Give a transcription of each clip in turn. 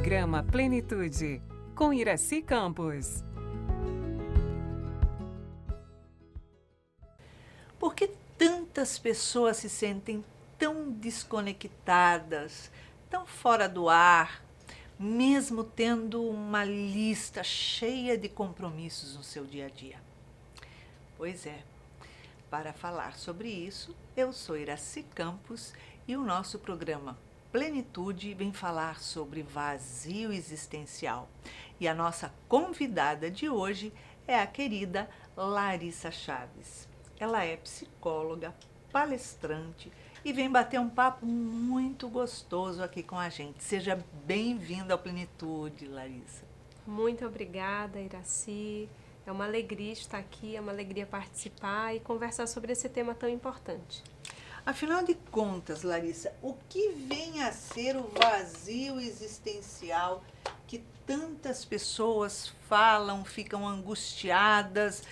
Programa Plenitude, com Iraci Campos. Por que tantas pessoas se sentem tão desconectadas, tão fora do ar, mesmo tendo uma lista cheia de compromissos no seu dia a dia? Pois é, para falar sobre isso, eu sou Iraci Campos e o nosso programa Plenitude vem falar sobre vazio existencial. E a nossa convidada de hoje é a querida Larissa Chaves. Ela é psicóloga, palestrante e vem bater um papo muito gostoso aqui com a gente. Seja bem-vinda ao Plenitude, Larissa. Muito obrigada, Iraci. É uma alegria estar aqui, é uma alegria participar e conversar sobre esse tema tão importante. Afinal de contas, Larissa, o que vem a ser o vazio existencial que tantas pessoas falam, ficam angustiadas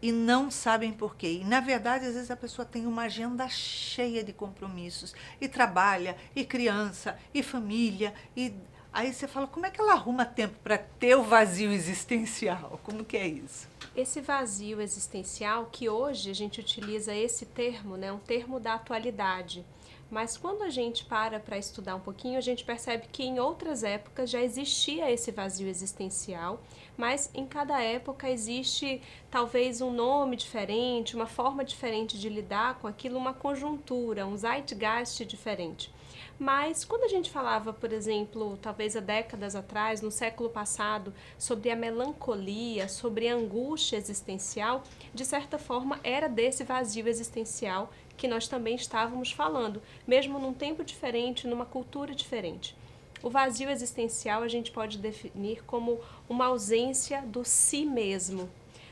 e não sabem por quê? E, na verdade, às vezes a pessoa tem uma agenda cheia de compromissos, e trabalha, e criança, e família, e aí você fala, como é que ela arruma tempo para ter o vazio existencial? Como que é isso? Esse vazio existencial, que hoje a gente utiliza esse termo, né, um termo da atualidade, mas quando a gente para estudar um pouquinho, a gente percebe que em outras épocas já existia esse vazio existencial, mas em cada época existe talvez um nome diferente, uma forma diferente de lidar com aquilo, uma conjuntura, um zeitgeist diferente. Mas quando a gente falava, por exemplo, talvez há décadas atrás, no século passado, sobre a melancolia, sobre a angústia existencial, de certa forma era desse vazio existencial que nós também estávamos falando, mesmo num tempo diferente, numa cultura diferente. O vazio existencial a gente pode definir como uma ausência do si mesmo,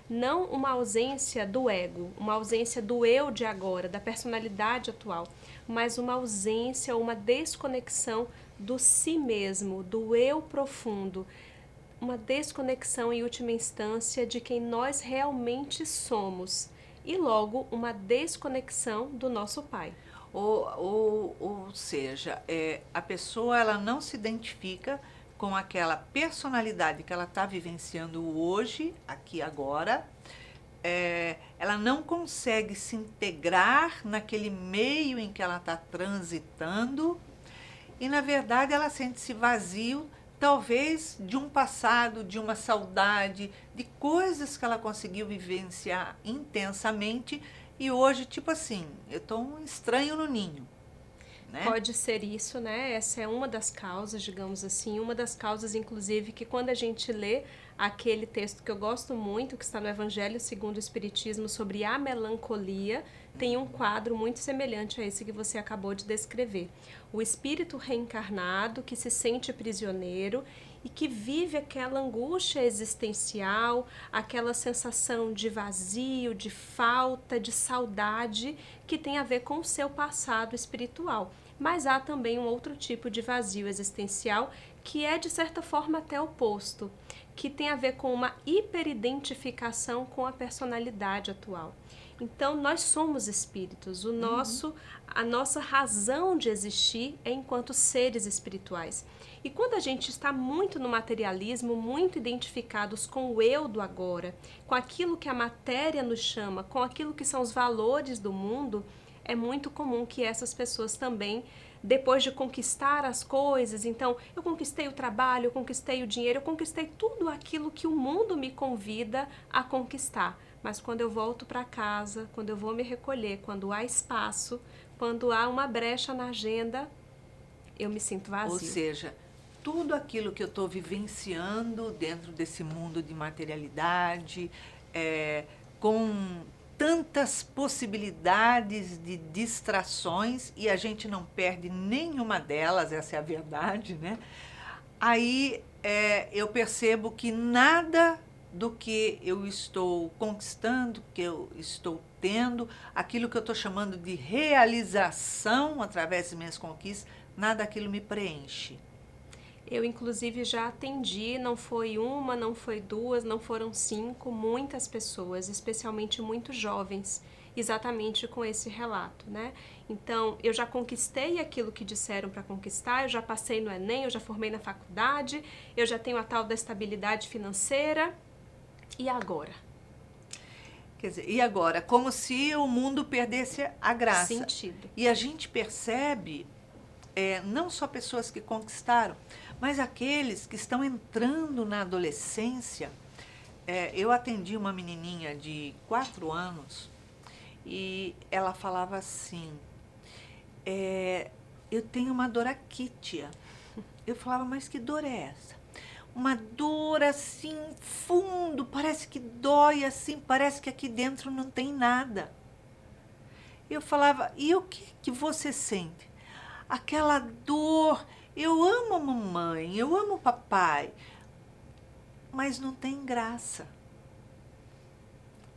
não uma ausência do ego, uma ausência do eu de agora, da personalidade atual, mas uma ausência, uma desconexão do si mesmo, do eu profundo, uma desconexão em última instância de quem nós realmente somos e logo uma desconexão do nosso Pai. Ou seja, a pessoa ela não se identifica com aquela personalidade que ela está vivenciando hoje, aqui agora. Ela não consegue se integrar naquele meio em que ela está transitando e, na verdade, ela sente-se vazio, talvez de um passado, de uma saudade, de coisas que ela conseguiu vivenciar intensamente e hoje, tipo assim, eu estou um estranho no ninho. Né? Pode ser isso, né? Essa é uma das causas, digamos assim, uma das causas, inclusive, que quando a gente lê aquele texto que eu gosto muito, que está no Evangelho segundo o Espiritismo, sobre a melancolia, tem um quadro muito semelhante a esse que você acabou de descrever. O espírito reencarnado que se sente prisioneiro e que vive aquela angústia existencial, aquela sensação de vazio, de falta, de saudade que tem a ver com o seu passado espiritual. Mas há também um outro tipo de vazio existencial que é de certa forma até oposto, que tem a ver com uma hiperidentificação com a personalidade atual. Então nós somos espíritos, a nossa razão de existir é enquanto seres espirituais. E quando a gente está muito no materialismo, muito identificados com o eu do agora, com aquilo que a matéria nos chama, com aquilo que são os valores do mundo, é muito comum que essas pessoas também, depois de conquistar as coisas, então eu conquistei o trabalho, eu conquistei o dinheiro, eu conquistei tudo aquilo que o mundo me convida a conquistar. Mas quando eu volto para casa, quando eu vou me recolher, quando há espaço, quando há uma brecha na agenda, eu me sinto vazio. Ou seja, tudo aquilo que eu estou vivenciando dentro desse mundo de materialidade, com tantas possibilidades de distrações e a gente não perde nenhuma delas, essa é a verdade, né? Aí eu percebo que nada do que eu estou conquistando, que eu estou tendo, aquilo que eu estou chamando de realização através das minhas conquistas, nada daquilo me preenche. Eu, inclusive, já atendi, não foi uma, não foi duas, não foram 5, muitas pessoas, especialmente muito jovens, exatamente com esse relato, né? Então, eu já conquistei aquilo que disseram para conquistar, eu já passei no Enem, eu já formei na faculdade, eu já tenho a tal da estabilidade financeira, e agora? Quer dizer, e agora? Como se o mundo perdesse a graça. Sentido. E a gente percebe, não só pessoas que conquistaram, mas aqueles que estão entrando na adolescência. Eu atendi uma menininha de 4 anos e ela falava assim, eu tenho uma dor aqui, tia. Eu falava, mas que dor é essa? Uma dor assim, fundo, parece que dói assim, parece que aqui dentro não tem nada. Eu falava, e o que você sente? Aquela dor, eu amo a mamãe, eu amo o papai, mas não tem graça.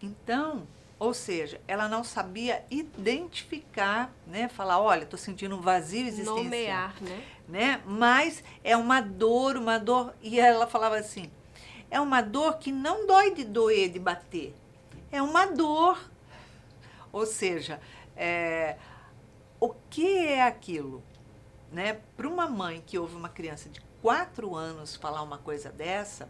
Então, ou seja, ela não sabia identificar, né? Falar, olha, estou sentindo um vazio existencial. Nomear, Né? Mas é uma dor, e ela falava assim, é uma dor que não dói de doer, de bater. É uma dor. Ou seja, o que é aquilo? Né? Para uma mãe que ouve uma criança de 4 anos falar uma coisa dessa,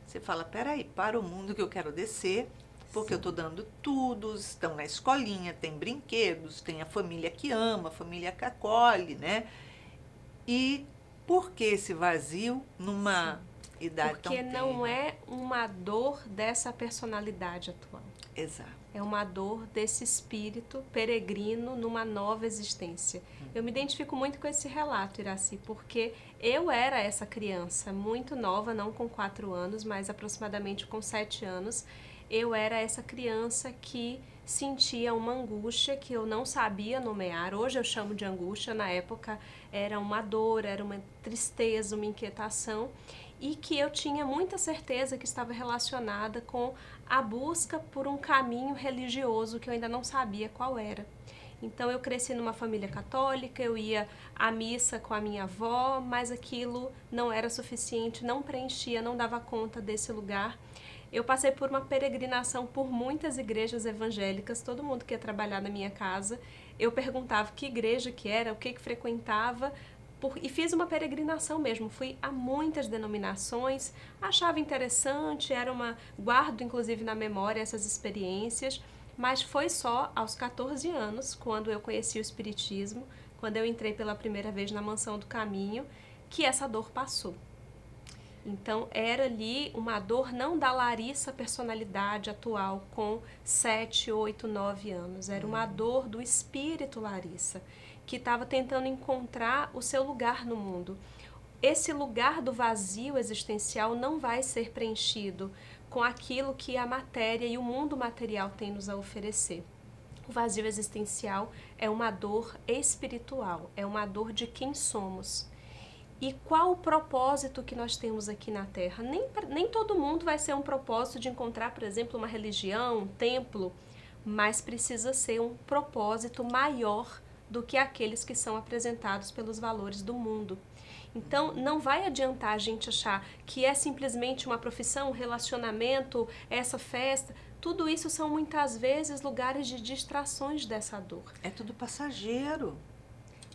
você fala, peraí, para o mundo que eu quero descer, porque eu estou dando tudo, estão na escolinha, tem brinquedos, tem a família que ama, a família que acolhe, né? E por que esse vazio numa idade tão Porque não tenra? é uma dor dessa personalidade atual. Exato. É uma dor desse espírito peregrino numa nova existência. Eu me identifico muito com esse relato, Iraci, porque eu era essa criança muito nova, não com 4 anos, mas aproximadamente com 7 anos. Eu era essa criança que sentia uma angústia que eu não sabia nomear. Hoje eu chamo de angústia, na época era uma dor, era uma tristeza, uma inquietação, e que eu tinha muita certeza que estava relacionada com a busca por um caminho religioso que eu ainda não sabia qual era. Então eu cresci numa família católica, eu ia à missa com a minha avó, mas aquilo não era suficiente, não preenchia, não dava conta desse lugar. Eu passei por uma peregrinação por muitas igrejas evangélicas, todo mundo que ia trabalhar na minha casa, eu perguntava que igreja que era, o que frequentava, e fiz uma peregrinação mesmo, fui a muitas denominações, achava interessante, guardo inclusive na memória essas experiências, mas foi só aos 14 anos, quando eu conheci o Espiritismo, quando eu entrei pela primeira vez na Mansão do Caminho, que essa dor passou. Então, era ali uma dor não da Larissa personalidade atual com 7, 8, 9 anos. Era uma dor do espírito Larissa, que estava tentando encontrar o seu lugar no mundo. Esse lugar do vazio existencial não vai ser preenchido com aquilo que a matéria e o mundo material tem nos a oferecer. O vazio existencial é uma dor espiritual, é uma dor de quem somos. E qual o propósito que nós temos aqui na Terra? Nem todo mundo vai ser um propósito de encontrar, por exemplo, uma religião, um templo, mas precisa ser um propósito maior do que aqueles que são apresentados pelos valores do mundo. Então, não vai adiantar a gente achar que é simplesmente uma profissão, um relacionamento, essa festa. Tudo isso são muitas vezes lugares de distrações dessa dor. É tudo passageiro.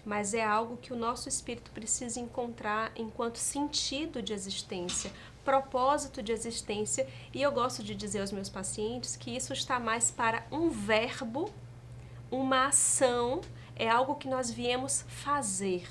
Mas é algo que o nosso espírito precisa encontrar enquanto sentido de existência, propósito de existência. E eu gosto de dizer aos meus pacientes que isso está mais para um verbo, uma ação, é algo que nós viemos fazer,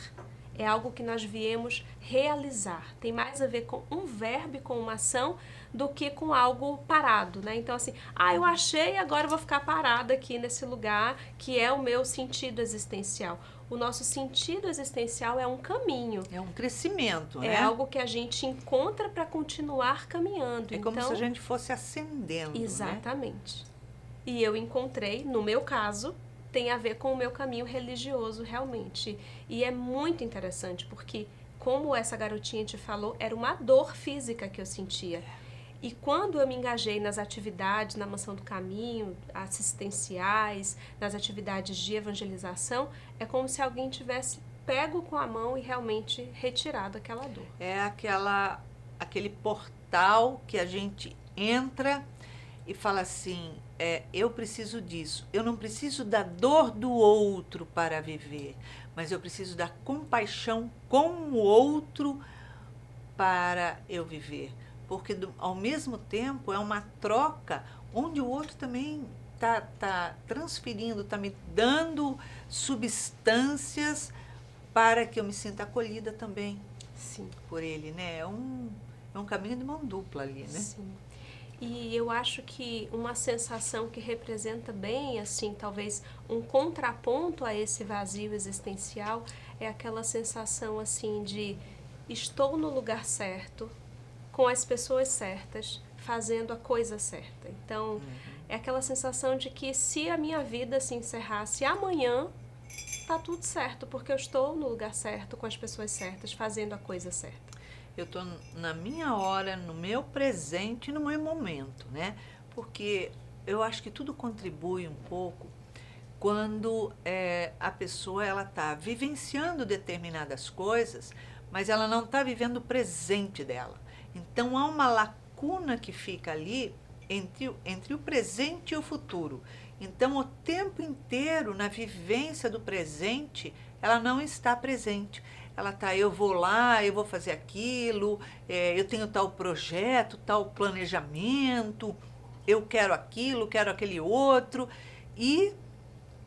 é algo que nós viemos realizar. Tem mais a ver com um verbo e com uma ação do que com algo parado, né? Então, assim, eu achei, agora eu vou ficar parada aqui nesse lugar que é o meu sentido existencial. O nosso sentido existencial é um caminho. É um crescimento, né? É algo que a gente encontra para continuar caminhando. É como se a gente fosse ascendendo, exatamente. Né? E eu encontrei, no meu caso, tem a ver com o meu caminho religioso realmente. E é muito interessante, porque, como essa garotinha te falou, era uma dor física que eu sentia. E quando eu me engajei nas atividades na Mansão do Caminho, assistenciais, nas atividades de evangelização, é como se alguém tivesse pego com a mão e realmente retirado aquela dor. É aquele portal que a gente entra e fala assim, eu preciso disso. Eu não preciso da dor do outro para viver, mas eu preciso da compaixão com o outro para eu viver. Porque, ao mesmo tempo, é uma troca onde o outro também está transferindo, está me dando substâncias para que eu me sinta acolhida também. Sim. Por ele, né? É um caminho de mão dupla ali, né? Sim. E eu acho que uma sensação que representa bem, assim, talvez um contraponto a esse vazio existencial é aquela sensação, assim, de estou no lugar certo, com as pessoas certas, fazendo a coisa certa. Então, é aquela sensação de que se a minha vida se encerrasse amanhã, tá tudo certo, porque eu estou no lugar certo, com as pessoas certas, fazendo a coisa certa. Eu estou na minha hora, no meu presente, no meu momento, né? Porque eu acho que tudo contribui um pouco quando a pessoa ela está vivenciando determinadas coisas, mas ela não está vivendo o presente dela. Então há uma lacuna que fica ali entre o presente e o futuro. Então o tempo inteiro na vivência do presente, ela não está presente. Ela tá, eu vou lá, eu vou fazer aquilo, eu tenho tal projeto, tal planejamento, eu quero aquilo, quero aquele outro. E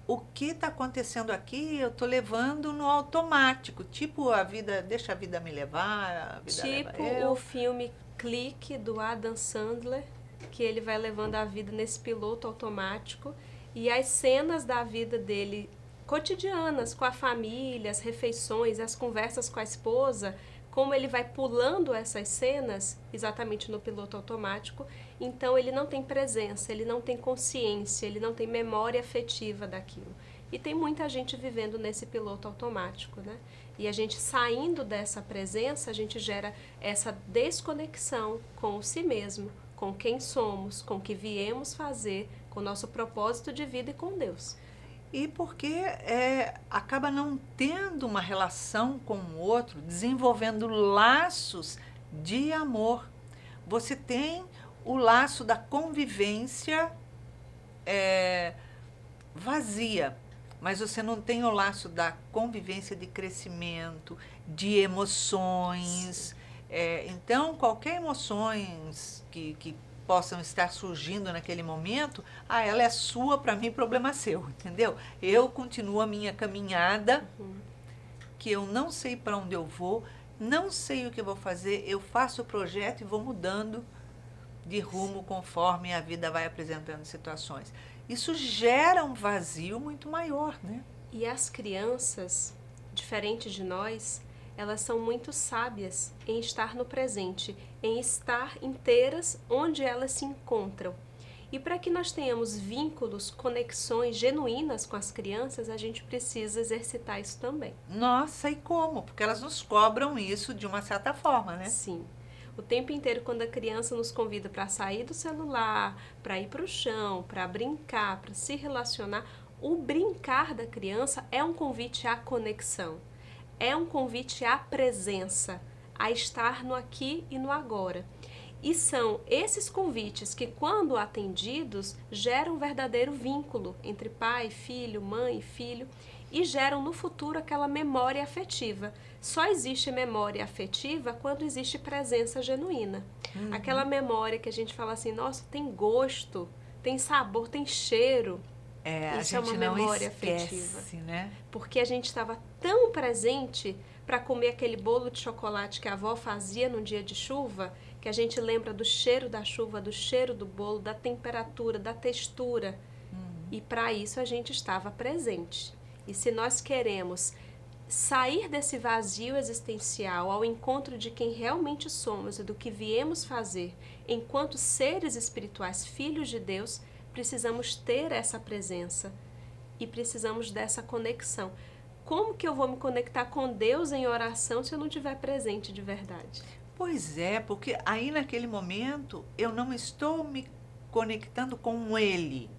o que está acontecendo aqui, eu estou levando no automático. Tipo, a vida, deixa a vida me levar, a vida leva Tipo eu. o filme Clique, do Adam Sandler, que ele vai levando a vida nesse piloto automático. E as cenas da vida dele cotidianas, com a família, as refeições, as conversas com a esposa, como ele vai pulando essas cenas exatamente no piloto automático, então ele não tem presença, ele não tem consciência, ele não tem memória afetiva daquilo. E tem muita gente vivendo nesse piloto automático, né? E a gente saindo dessa presença, a gente gera essa desconexão com o si mesmo, com quem somos, com o que viemos fazer, com o nosso propósito de vida e com Deus. E porque acaba não tendo uma relação com o outro, desenvolvendo laços de amor. Você tem o laço da convivência vazia, mas você não tem o laço da convivência de crescimento, de emoções. Então, qualquer emoções que possam estar surgindo naquele momento, ela é sua, para mim, problema seu, entendeu? Eu continuo a minha caminhada, que eu não sei para onde eu vou, não sei o que eu vou fazer, eu faço o projeto e vou mudando de rumo conforme a vida vai apresentando situações. Isso gera um vazio muito maior, né? E as crianças, diferente de nós, elas são muito sábias em estar no presente, em estar inteiras onde elas se encontram. E para que nós tenhamos vínculos, conexões genuínas com as crianças, a gente precisa exercitar isso também. Nossa, e como? Porque elas nos cobram isso de uma certa forma, né? Sim. O tempo inteiro, quando a criança nos convida para sair do celular, para ir para o chão, para brincar, para se relacionar, o brincar da criança é um convite à conexão. É um convite à presença, a estar no aqui e no agora. E são esses convites que, quando atendidos, geram um verdadeiro vínculo entre pai, filho, mãe e filho e geram no futuro aquela memória afetiva. Só existe memória afetiva quando existe presença genuína. Aquela memória que a gente fala assim, nossa, tem gosto, tem sabor, tem cheiro. Isso a gente é uma não memória esquece, afetiva. né? Porque a gente estava tão presente para comer aquele bolo de chocolate que a avó fazia num dia de chuva, que a gente lembra do cheiro da chuva, do cheiro do bolo, da temperatura, da textura. E para isso a gente estava presente. E se nós queremos sair desse vazio existencial ao encontro de quem realmente somos e do que viemos fazer enquanto seres espirituais, filhos de Deus, precisamos ter essa presença e precisamos dessa conexão. Como que eu vou me conectar com Deus em oração se eu não estiver presente de verdade? Pois é, porque aí naquele momento eu não estou me conectando com Ele.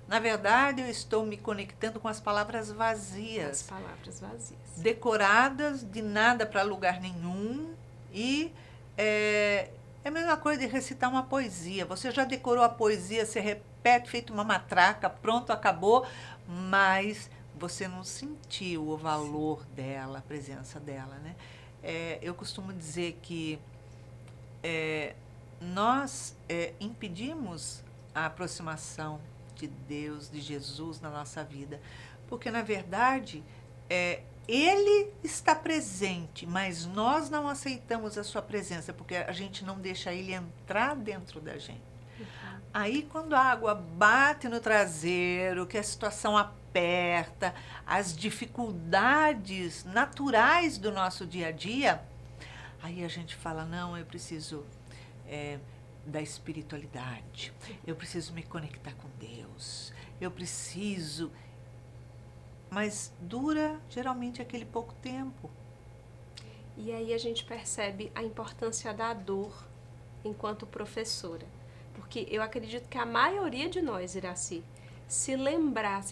Na verdade, eu estou me conectando com as palavras vazias. As palavras vazias. Decoradas, de nada para lugar nenhum. E é a mesma coisa de recitar uma poesia. Você já decorou a poesia, você repete, feito uma matraca, pronto, acabou, mas você não sentiu o valor dela, a presença dela, né? Eu costumo dizer que nós impedimos a aproximação de Deus, de Jesus na nossa vida, porque na verdade Ele está presente, mas nós não aceitamos a sua presença, porque a gente não deixa Ele entrar dentro da gente. Aí quando a água bate no traseiro, que a situação aperta, as dificuldades naturais do nosso dia a dia, aí a gente fala, não, eu preciso da espiritualidade, eu preciso me conectar com Deus, eu preciso... Mas dura geralmente aquele pouco tempo. E aí a gente percebe a importância da dor enquanto professora. Porque eu acredito que a maioria de nós, Iraci, se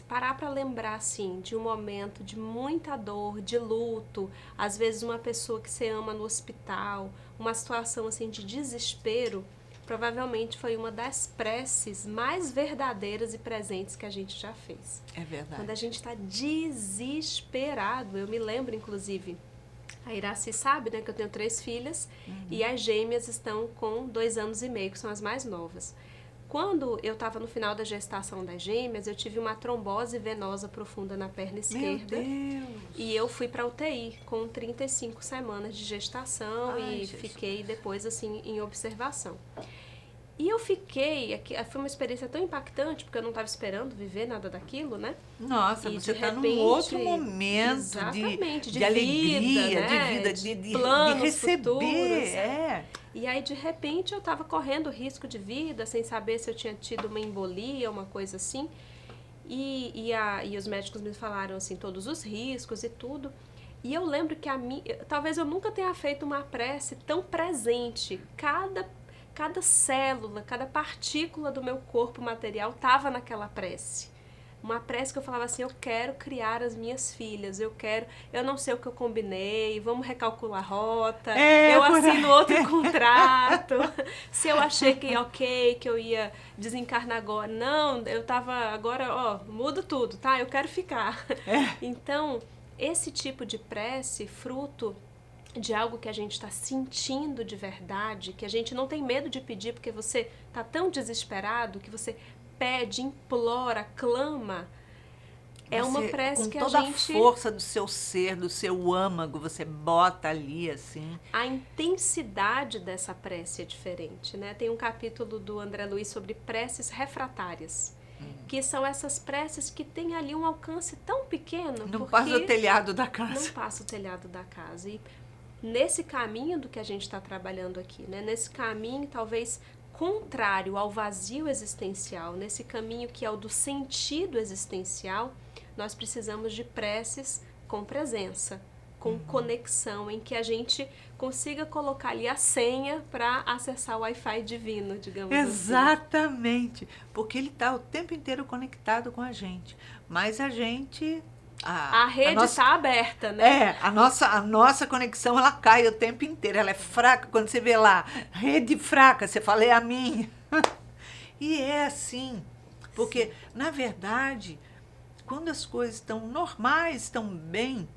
parar para lembrar assim de um momento de muita dor, de luto, às vezes uma pessoa que você ama no hospital, uma situação assim de desespero, provavelmente foi uma das preces mais verdadeiras e presentes que a gente já fez. É verdade. Quando a gente está desesperado, eu me lembro inclusive, a Iraci sabe, né, que eu tenho 3 filhas, e as gêmeas estão com 2 anos e meio, que são as mais novas. Quando eu estava no final da gestação das gêmeas, eu tive uma trombose venosa profunda na perna esquerda. Meu Deus! E eu fui para UTI com 35 semanas de gestação. Ai, e Jesus. fiquei depois assim em observação. E eu fiquei, foi uma experiência tão impactante, porque eu não estava esperando viver nada daquilo, né? Nossa, E, você de está num repente, outro momento exatamente, de alegria, né? de vida, de planos receber. futuros. E aí, de repente, eu estava correndo risco de vida, sem saber se eu tinha tido uma embolia, uma coisa assim. E os médicos me falaram, assim, todos os riscos e tudo. E eu lembro que talvez eu nunca tenha feito uma prece tão presente. Cada célula, cada partícula do meu corpo material estava naquela prece. Uma prece que eu falava assim, eu quero criar as minhas filhas, eu não sei o que eu combinei, vamos recalcular a rota, eu assino outro contrato, se eu achei que ok, que eu ia desencarnar agora, não, eu tava agora, muda tudo, tá? Eu quero ficar. Então, esse tipo de prece, fruto de algo que a gente está sentindo de verdade, que a gente não tem medo de pedir, porque você está tão desesperado que você pede, implora, clama. É uma prece que a gente... Com toda a força do seu ser, do seu âmago, você bota ali, assim. A intensidade dessa prece é diferente, né? Tem um capítulo do André Luiz sobre preces refratárias, que são essas preces que têm ali um alcance tão pequeno. Não passa o telhado da casa. Não passa o telhado da casa. E nesse caminho do que a gente está trabalhando aqui, né? Nesse caminho talvez contrário ao vazio existencial, nesse caminho que é o do sentido existencial, nós precisamos de preces com presença, com conexão, em que a gente consiga colocar ali a senha para acessar o Wi-Fi divino, digamos assim. Exatamente, porque ele está o tempo inteiro conectado com a gente, mas a gente... A rede está aberta, né? A nossa conexão, ela cai o tempo inteiro, ela é fraca. Quando você vê lá, rede fraca, você fala, é a minha. E é assim, porque, na verdade, quando as coisas estão normais, estão bem,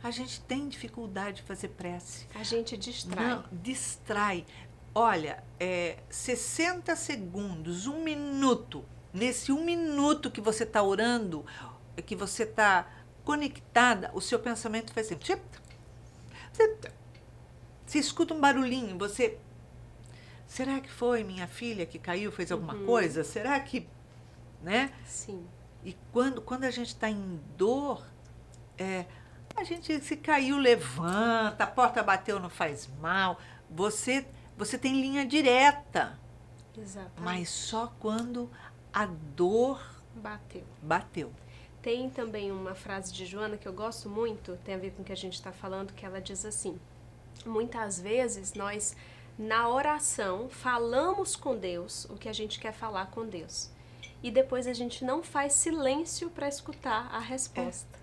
a gente tem dificuldade de fazer prece. A gente distrai. Não, distrai. Olha, 60 segundos, 1 minuto, nesse 1 minuto que você está orando, que você está conectada, o seu pensamento faz sempre... Você escuta um barulhinho, você... Será que foi minha filha que caiu, fez alguma coisa? Será que... né? Sim. E quando a gente está em dor, a gente se caiu, levanta, a porta bateu, não faz mal. Você tem linha direta. Exatamente. Mas só quando a dor bateu. Tem também uma frase de Joana que eu gosto muito, tem a ver com o que a gente está falando, que ela diz assim, muitas vezes nós, na oração, falamos com Deus o que a gente quer falar com Deus. E depois a gente não faz silêncio para escutar a resposta.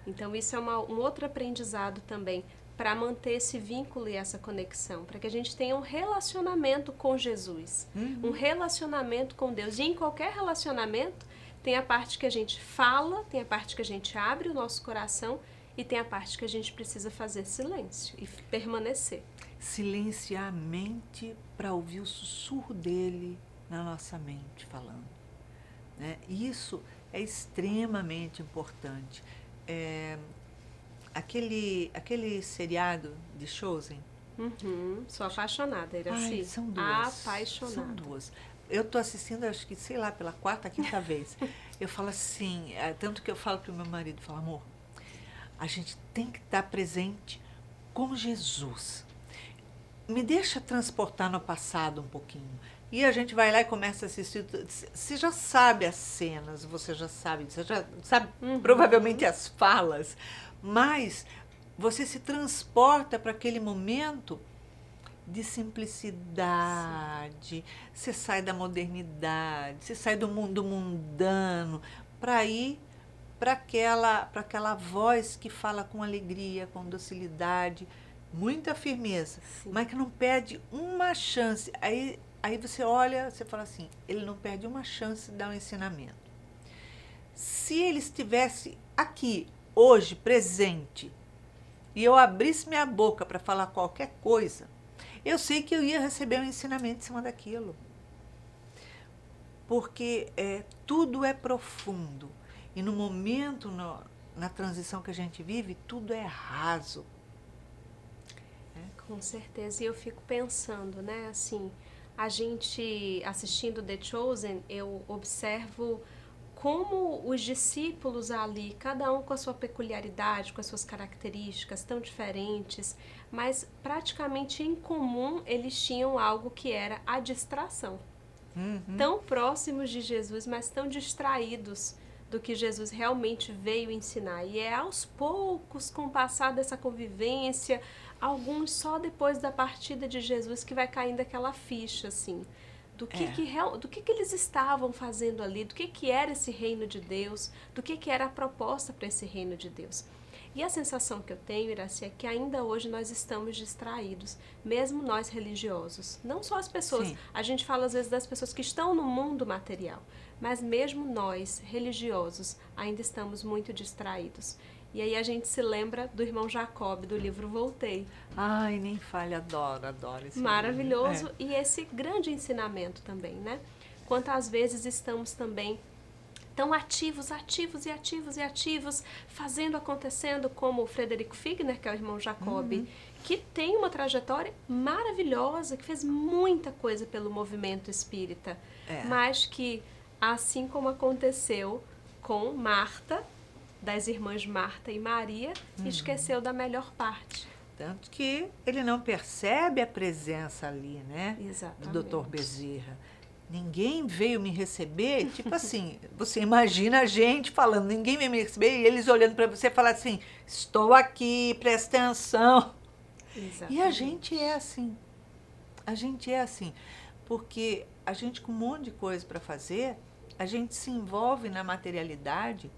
Então isso é um outro aprendizado também. para manter esse vínculo e essa conexão, para que a gente tenha um relacionamento com Jesus, um relacionamento com Deus. E em qualquer relacionamento tem a parte que a gente fala, tem a parte que a gente abre o nosso coração e tem a parte que a gente precisa fazer silêncio e permanecer. Silenciar a mente para ouvir o sussurro dele na nossa mente falando, né? Isso é extremamente importante. Aquele seriado de Chosen. Sou apaixonada, Iraci. Ai, são duas. Apaixonada. São duas. Eu estou assistindo, acho que, sei lá, pela quarta, quinta vez. Eu falo assim, tanto que eu falo para o meu marido, falo, amor, a gente tem que estar presente com Jesus. Me deixa transportar no passado um pouquinho. E a gente vai lá e começa a assistir. Você já sabe as cenas, você já sabe provavelmente as falas, mas você se transporta para aquele momento de simplicidade. Você sai da modernidade, você sai do mundo mundano para ir para aquela voz que fala com alegria, com docilidade, muita firmeza, mas que não perde uma chance. Aí você olha, você fala assim, ele não perde uma chance de dar um ensinamento. Se ele estivesse aqui, hoje, presente, e eu abrisse minha boca para falar qualquer coisa, eu sei que eu ia receber um ensinamento em cima daquilo. Porque tudo é profundo. E no momento, na transição que a gente vive, tudo é raso. Com certeza. E eu fico pensando, né, assim, a gente assistindo The Chosen, eu observo como os discípulos ali, cada um com a sua peculiaridade, com as suas características tão diferentes, mas praticamente em comum eles tinham algo que era a distração. Tão próximos de Jesus, mas tão distraídos do que Jesus realmente veio ensinar. E é aos poucos, com o passar dessa convivência, alguns só depois da partida de Jesus que vai caindo aquela ficha, assim, do que eles estavam fazendo ali, do que era esse reino de Deus, do que era a proposta para esse reino de Deus. E a sensação que eu tenho, Iraci, é que ainda hoje nós estamos distraídos, mesmo nós religiosos. Não só as pessoas, a gente fala às vezes das pessoas que estão no mundo material, mas mesmo nós, religiosos, ainda estamos muito distraídos. E aí a gente se lembra do irmão Jacob, do livro Voltei. Ai, nem fale, adoro esse maravilhoso. livro. E esse grande ensinamento também, né? Quantas vezes estamos também tão ativos, fazendo, acontecendo, como o Frederico Figner, que é o irmão Jacob, que tem uma trajetória maravilhosa, que fez muita coisa pelo movimento espírita, mas que, assim como aconteceu com Marta, das irmãs Marta e Maria, esqueceu da melhor parte. Tanto que ele não percebe a presença ali, né? Exatamente. Do Dr. Bezerra. Ninguém veio me receber, tipo assim, você imagina a gente falando, ninguém veio me receber, e eles olhando para você e falar assim, estou aqui, presta atenção. Exatamente. E a gente é assim, porque a gente com um monte de coisa para fazer, a gente se envolve na materialidade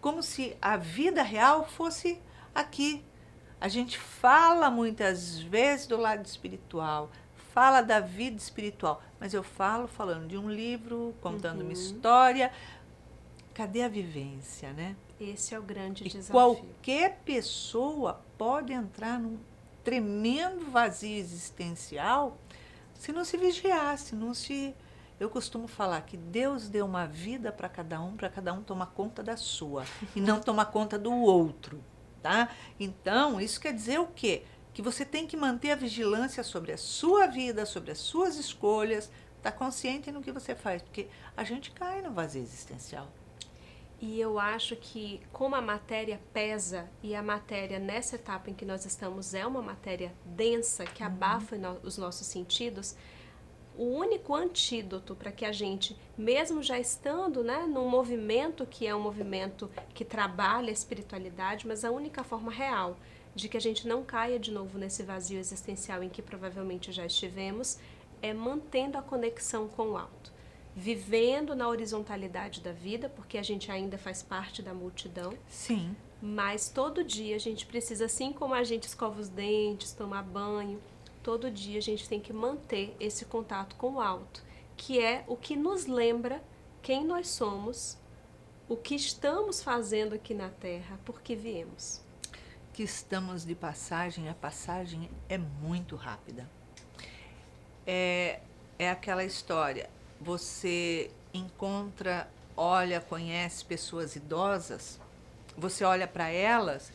como se a vida real fosse aqui. A gente fala muitas vezes do lado espiritual, fala da vida espiritual, mas eu falando de um livro, contando uma história. Cadê a vivência, né? Esse é o grande desafio. Qualquer pessoa pode entrar num tremendo vazio existencial se não se vigiar, se não se... Eu costumo falar que Deus deu uma vida para cada um tomar conta da sua e não tomar conta do outro, tá? Então, isso quer dizer o quê? Que você tem que manter a vigilância sobre a sua vida, sobre as suas escolhas, tá consciente no que você faz, porque a gente cai no vazio existencial. E eu acho que como a matéria pesa, e a matéria nessa etapa em que nós estamos é uma matéria densa, que abafa os nossos sentidos, o único antídoto para que a gente, mesmo já estando, né, num movimento que é um movimento que trabalha a espiritualidade, mas a única forma real de que a gente não caia de novo nesse vazio existencial em que provavelmente já estivemos, é mantendo a conexão com o alto. vivendo na horizontalidade da vida, porque a gente ainda faz parte da multidão. Sim. Mas todo dia a gente precisa, assim como a gente escova os dentes, tomar banho, todo dia a gente tem que manter esse contato com o alto, que é o que nos lembra quem nós somos, o que estamos fazendo aqui na Terra, por que viemos. Que estamos de passagem, a passagem é muito rápida. É aquela história, você encontra, olha, conhece pessoas idosas, você olha para elas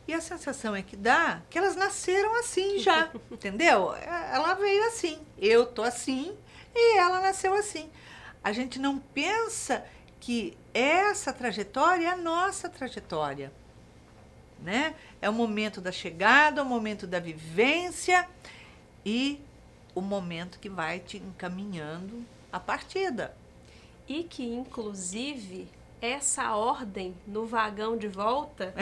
e a sensação é que dá que elas nasceram assim já, entendeu? Ela veio assim, eu tô assim e ela nasceu assim. A gente não pensa que essa trajetória é a nossa trajetória, né? É o momento da chegada, o momento da vivência e o momento que vai te encaminhando a partida. E que, inclusive, essa ordem no vagão de volta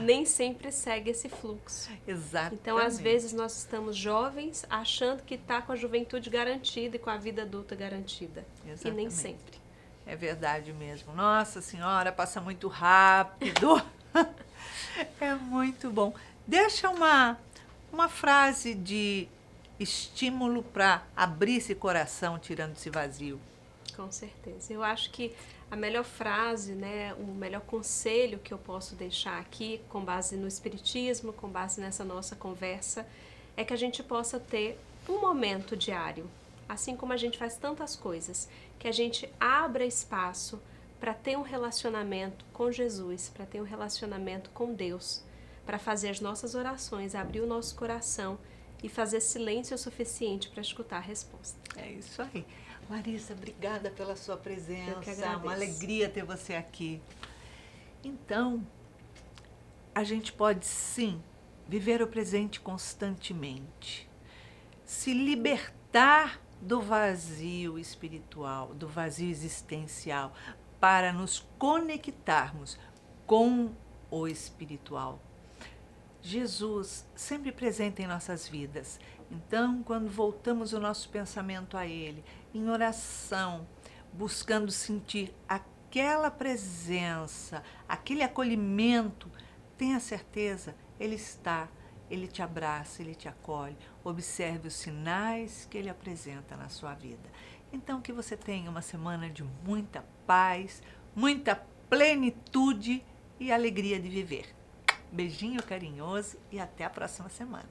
nem sempre segue esse fluxo. Exatamente. Então, às vezes, nós estamos jovens achando que está com a juventude garantida e com a vida adulta garantida. Exatamente. E nem sempre. É verdade mesmo. Nossa Senhora, passa muito rápido. É muito bom. Deixa uma frase de estímulo para abrir esse coração, tirando esse vazio. Com certeza. Eu acho que a melhor frase, né, o melhor conselho que eu posso deixar aqui, com base no Espiritismo, com base nessa nossa conversa, é que a gente possa ter um momento diário, assim como a gente faz tantas coisas, que a gente abra espaço para ter um relacionamento com Jesus, para ter um relacionamento com Deus, para fazer as nossas orações, abrir o nosso coração e fazer silêncio o suficiente para escutar a resposta. É isso aí. Larissa, obrigada pela sua presença. Eu que agradeço. Uma alegria ter você aqui. Então, a gente pode sim viver o presente constantemente, se libertar do vazio espiritual, do vazio existencial, para nos conectarmos com o espiritual. Jesus sempre presente em nossas vidas. Então, quando voltamos o nosso pensamento a Ele, em oração, buscando sentir aquela presença, aquele acolhimento, tenha certeza, Ele está, Ele te abraça, Ele te acolhe. Observe os sinais que Ele apresenta na sua vida. Então, que você tenha uma semana de muita paz, muita plenitude e alegria de viver. Beijinho carinhoso e até a próxima semana.